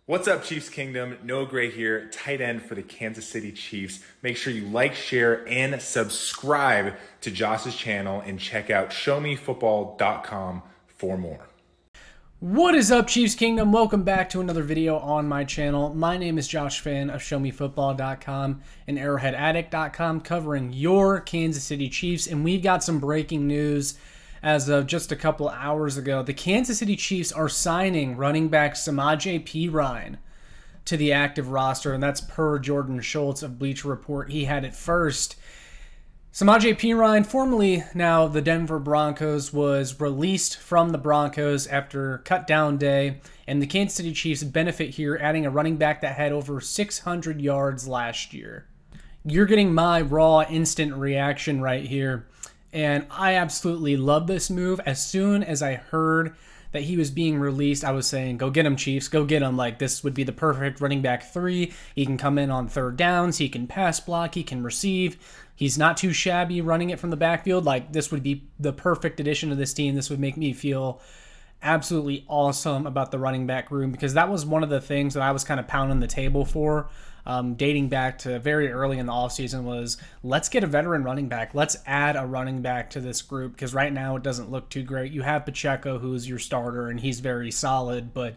What's up, Chiefs Kingdom? Noah Gray here, tight end for the Kansas City Chiefs. Make sure you like, share, and subscribe to Josh's channel and check out showmefootball.com for more. What is up, Chiefs Kingdom? Welcome back to another video on my channel. My name is Josh Fan of showmefootball.com and arrowheadaddict.com, covering your Kansas City Chiefs, and we've got some breaking news. As of just a couple hours ago, the Kansas City Chiefs are signing running back Samaje Perine to the active roster, and that's per Jordan Schultz of Bleacher Report. He had it first. Samaje Perine, formerly now the Denver Broncos, was released from the Broncos after cut-down day, and the Kansas City Chiefs benefit here, adding a running back that had over 600 yards last year. You're getting my raw, instant reaction right here. And I absolutely love this move. As soon as I heard that he was being released, I was saying, go get him, Chiefs. Go get him. Like, this would be the perfect running back 3. He can come in on third downs. He can pass block. He can receive. He's not too shabby running it from the backfield. Like, this would be the perfect addition to this team. This would make me feel absolutely awesome about the running back room, because that was one of the things that I was kind of pounding the table for. Dating back to very early in the offseason, was let's get a veteran running back. Let's add a running back to this group, because right now it doesn't look too great. You have Pacheco, who's your starter, and he's very solid, but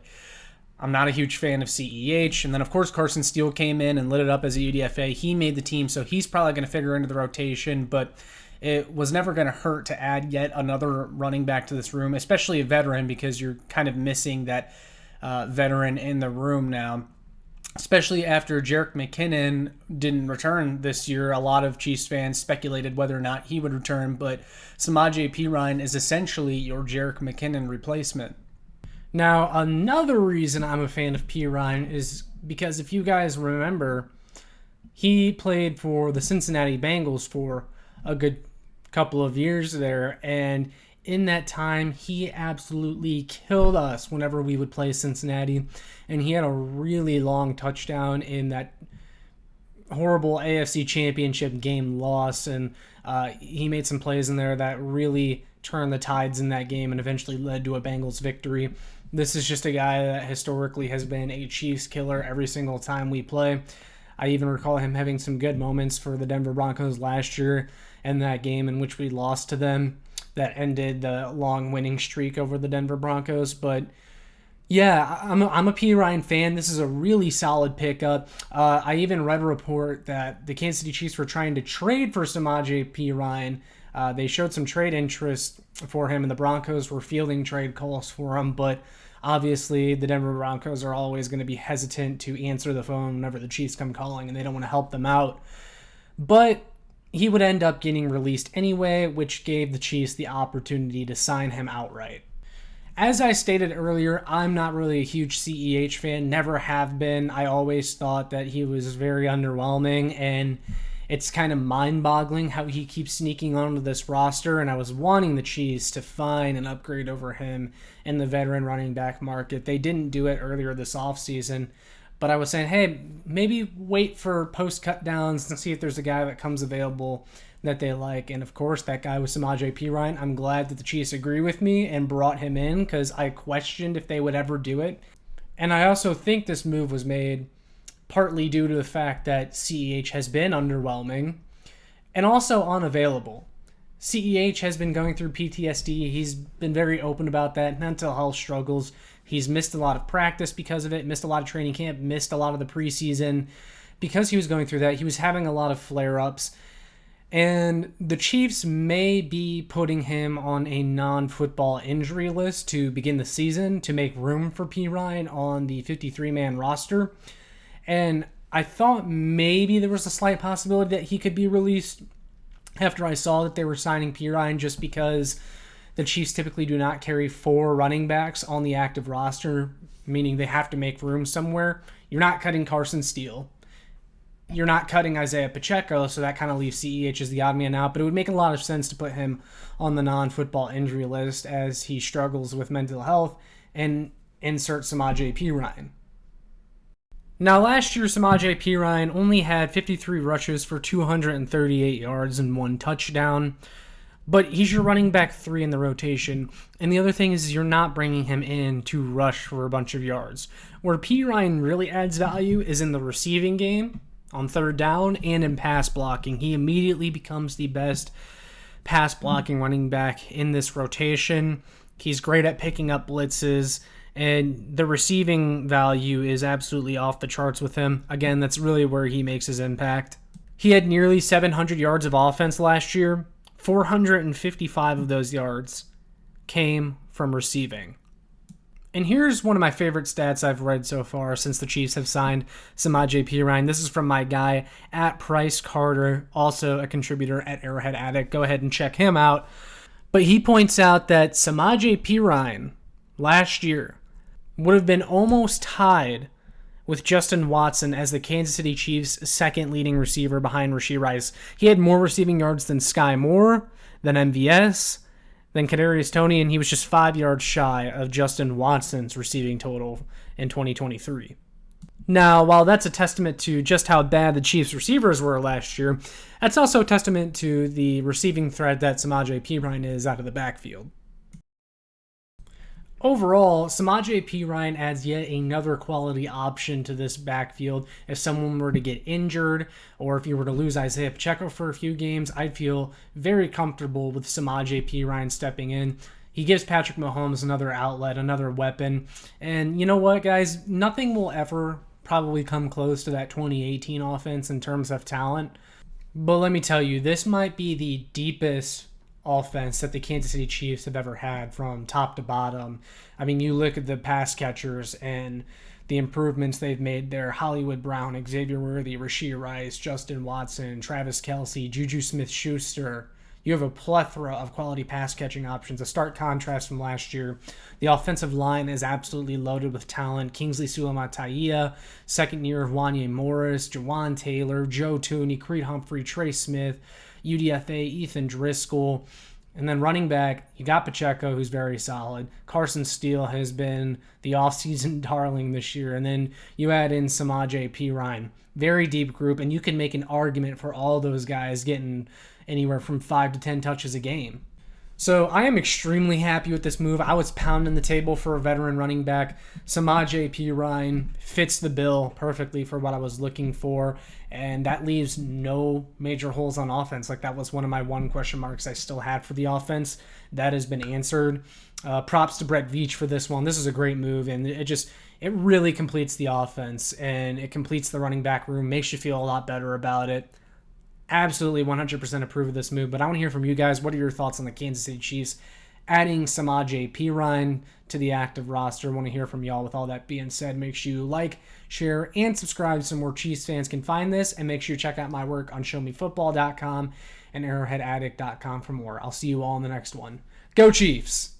I'm not a huge fan of CEH. And then, of course, Carson Steele came in and lit it up as a UDFA. He made the team, so he's probably going to figure into the rotation, but it was never going to hurt to add yet another running back to this room, especially a veteran, because you're kind of missing that veteran in the room now. Especially after Jerick McKinnon didn't return this year. A lot of Chiefs fans speculated whether or not he would return, but Samaje Perine is essentially your Jerick McKinnon replacement. Now, another reason I'm a fan of Perine is because, if you guys remember, he played for the Cincinnati Bengals for a good couple of years there, and in that time, he absolutely killed us whenever we would play Cincinnati, and he had a really long touchdown in that horrible AFC Championship game loss, and he made some plays in there that really turned the tides in that game and eventually led to a Bengals victory. This is just a guy that historically has been a Chiefs killer every single time we play. I even recall him having some good moments for the Denver Broncos last year in that game in which we lost to them. That ended the long winning streak over the Denver Broncos. But yeah, I'm a Perine fan. This is a really solid pickup. I even read a report that the Kansas City Chiefs were trying to trade for Samaje Perine. They showed some trade interest for him, and the Broncos were fielding trade calls for him. But obviously, the Denver Broncos are always going to be hesitant to answer the phone whenever the Chiefs come calling, and they don't want to help them out. But he would end up getting released anyway, which gave the Chiefs the opportunity to sign him outright. As I stated earlier, I'm not really a huge CEH fan, never have been. I always thought that he was very underwhelming, and it's kind of mind-boggling how he keeps sneaking onto this roster, and I was wanting the Chiefs to find an upgrade over him in the veteran running back market. They didn't do it earlier this offseason. But I was saying, hey, maybe wait for post-cut downs and see if there's a guy that comes available that they like. And, of course, that guy was Samaje Perine. I'm glad that the Chiefs agree with me and brought him in, because I questioned if they would ever do it. And I also think this move was made partly due to the fact that CEH has been underwhelming and also unavailable. CEH has been going through PTSD. He's been very open about that, mental health struggles. He's missed a lot of practice because of it, missed a lot of training camp, missed a lot of the preseason. Because he was going through that, he was having a lot of flare-ups. And the Chiefs may be putting him on a non-football injury list to begin the season to make room for Perine on the 53-man roster. And I thought maybe there was a slight possibility that he could be released after I saw that they were signing Perine, just because the Chiefs typically do not carry 4 running backs on the active roster, meaning they have to make room somewhere. You're not cutting Carson Steele. You're not cutting Isaiah Pacheco, so that kind of leaves CEH as the odd man out, but it would make a lot of sense to put him on the non-football injury list as he struggles with mental health, and insert Samaje Perine. Now, last year, Samaje Perine only had 53 rushes for 238 yards and 1 touchdown. But he's your running back 3 in the rotation. And the other thing is you're not bringing him in to rush for a bunch of yards. Where Perine really adds value is in the receiving game, on third down, and in pass blocking. He immediately becomes the best pass blocking running back in this rotation. He's great at picking up blitzes, and the receiving value is absolutely off the charts with him. Again, that's really where he makes his impact. He had nearly 700 yards of offense last year. 455 of those yards came from receiving. And here's one of my favorite stats I've read so far since the Chiefs have signed Samaje Perine. This is from my guy at Price Carter, also a contributor at Arrowhead Addict. Go ahead and check him out. But he points out that Samaje Perine last year would have been almost tied with Justin Watson as the Kansas City Chiefs' second leading receiver behind Rashee Rice. He had more receiving yards than Sky Moore, than MVS, than Kadarius Toney, and he was just 5 yards shy of Justin Watson's receiving total in 2023. Now, while that's a testament to just how bad the Chiefs' receivers were last year, that's also a testament to the receiving threat that Samaje Perine is out of the backfield. Overall, Samaje Perine adds yet another quality option to this backfield. If someone were to get injured, or if you were to lose Isaiah Pacheco for a few games, I'd feel very comfortable with Samaje Perine stepping in. He gives Patrick Mahomes another outlet, another weapon. And you know what, guys? Nothing will ever probably come close to that 2018 offense in terms of talent. But let me tell you, this might be the deepest offense that the Kansas City Chiefs have ever had from top to bottom. I mean, you look at the pass catchers and the improvements they've made there. Hollywood Brown, Xavier Worthy, Rashee Rice, Justin Watson, Travis Kelce, Juju Smith-Schuster. You have a plethora of quality pass catching options, a stark contrast from last year. The offensive line is absolutely loaded with talent. Kingsley Suamataia, second year of Wanya Morris, Jawan Taylor, Joe Tooney, Creed Humphrey, Trey Smith, UDFA, Ethan Driscoll. And then running back, you got Pacheco, who's very solid. Carson Steele has been the offseason darling this year. And then you add in Samaje Perine. Very deep group, and you can make an argument for all those guys getting anywhere from 5 to 10 touches a game. So I am extremely happy with this move. I was pounding the table for a veteran running back. Samaje Perine fits the bill perfectly for what I was looking for, and that leaves no major holes on offense. Like, that was one of my one question marks I still had for the offense. That has been answered. Props to Brett Veach for this one. This is a great move, and it really completes the offense, and it completes the running back room, makes you feel a lot better about it. Absolutely 100% approve of this move, but I want to hear from you guys. What are your thoughts on the Kansas City Chiefs adding Samaje Perine to the active roster? I want to hear from y'all. With all that being said, make sure you like, share, and subscribe so more Chiefs fans can find this, and make sure you check out my work on showmefootball.com and arrowheadaddict.com for more. I'll see you all in the next one. Go Chiefs!